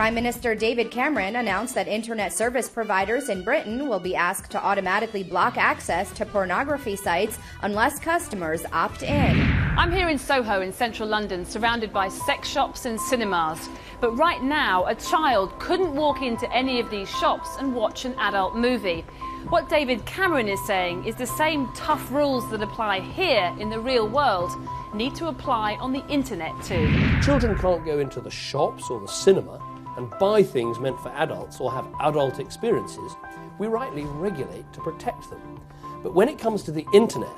Prime Minister David Cameron announced that internet service providers in Britain will be asked to automatically block access to pornography sites unless customers opt in. I'm here in Soho in central London, surrounded by sex shops and cinemas. But right now, a child couldn't walk into any of these shops and watch an adult movie. What David Cameron is saying is the same tough rules that apply here in the real world need to apply on the internet too. Children can't go into the shops or the cinema and buy things meant for adults or have adult experiences. We rightly regulate to protect them. But when it comes to the internet,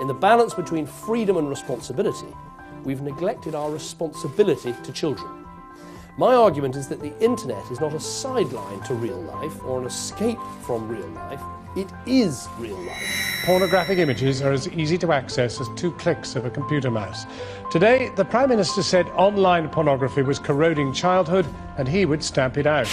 in the balance between freedom and responsibility, we've neglected our responsibility to children. My argument is that the internet is not a sideline to real life or an escape from real life. It is real life. Pornographic images are as easy to access as 2 clicks of a computer mouse. Today, the Prime Minister said online pornography was corroding childhood and he would stamp it out.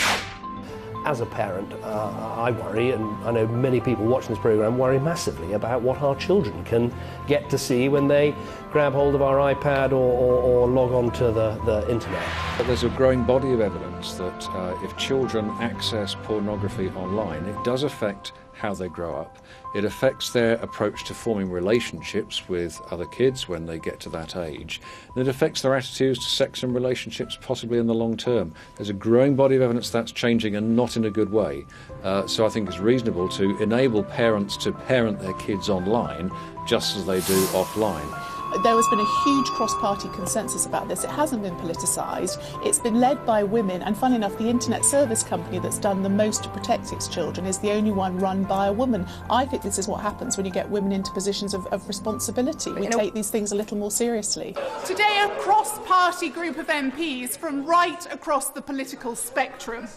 As a parent, I worry, and I know many people watching this programme worry massively about what our children can get to see when they grab hold of our iPad or log on to the internet. But there's a growing body of evidence that if children access pornography online, it does affect how they grow up. It affects their approach to forming relationships with other kids when they get to that age. And it affects their attitudes to sex and relationships possibly in the long term. There's a growing body of evidence that's changing and not in a good way. So I think it's reasonable to enable parents to parent their kids online just as they do offline. There has been a huge cross-party consensus about this. It hasn't been politicised. It's been led by women, and funnily enough, the internet service company that's done the most to protect its children is the only one run by a woman. I think this is what happens when you get women into positions of responsibility. We take these things a little more seriously. Today, a cross-party group of MPs from right across the political spectrum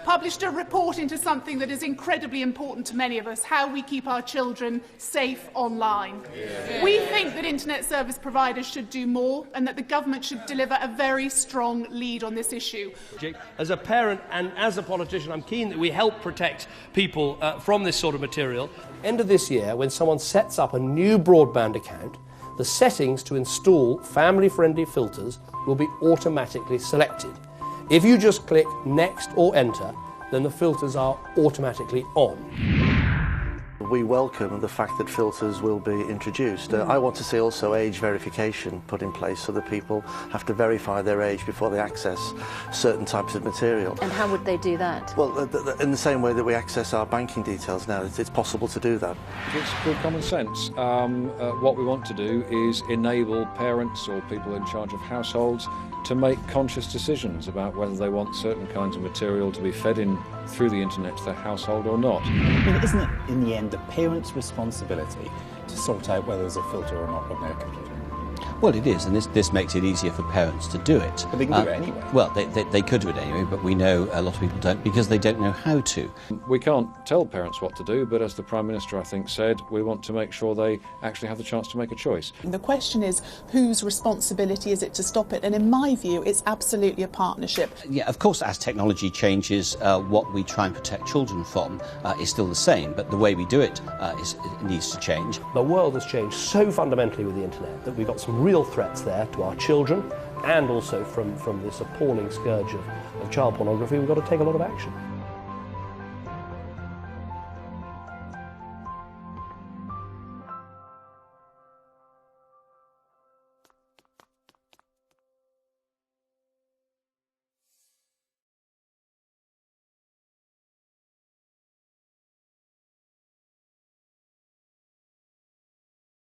published a report into something that is incredibly important to many of us, how we keep our children safe online. Yeah. We think that internet service providers should do more and that the government should deliver a very strong lead on this issue. As a parent and as a politician, I'm keen that we help protect people from this sort of material. End of this year, when someone sets up a new broadband account, the settings to install family-friendly filters will be automatically selected. If you just click Next or Enter, then the filters are automatically on. We welcome the fact that filters will be introduced. I want to see also age verification put in place so that people have to verify their age before they access certain types of material. And how would they do that? Well, in the same way that we access our banking details now, it's possible to do that. It's good common sense. What we want to do is enable parents or people in charge of households to make conscious decisions about whether they want certain kinds of material to be fed in through the internet to their household or not. I mean, isn't it in the end the parent's responsibility to sort out whether there's a filter or not on their computer? Well, it is, and this makes it easier for parents to do it. But they can do it anyway. Well, they could do it anyway, but we know a lot of people don't because they don't know how to. We can't tell parents what to do, but as the Prime Minister, I think, said, we want to make sure they actually have the chance to make a choice. And the question is, whose responsibility is it to stop it? And in my view, it's absolutely a partnership. Yeah, of course, as technology changes, what we try and protect children from is still the same, but the way we do it, it needs to change. The world has changed so fundamentally with the internet that we've got some real threats there to our children and also from this appalling scourge of child pornography. We've got to take a lot of action.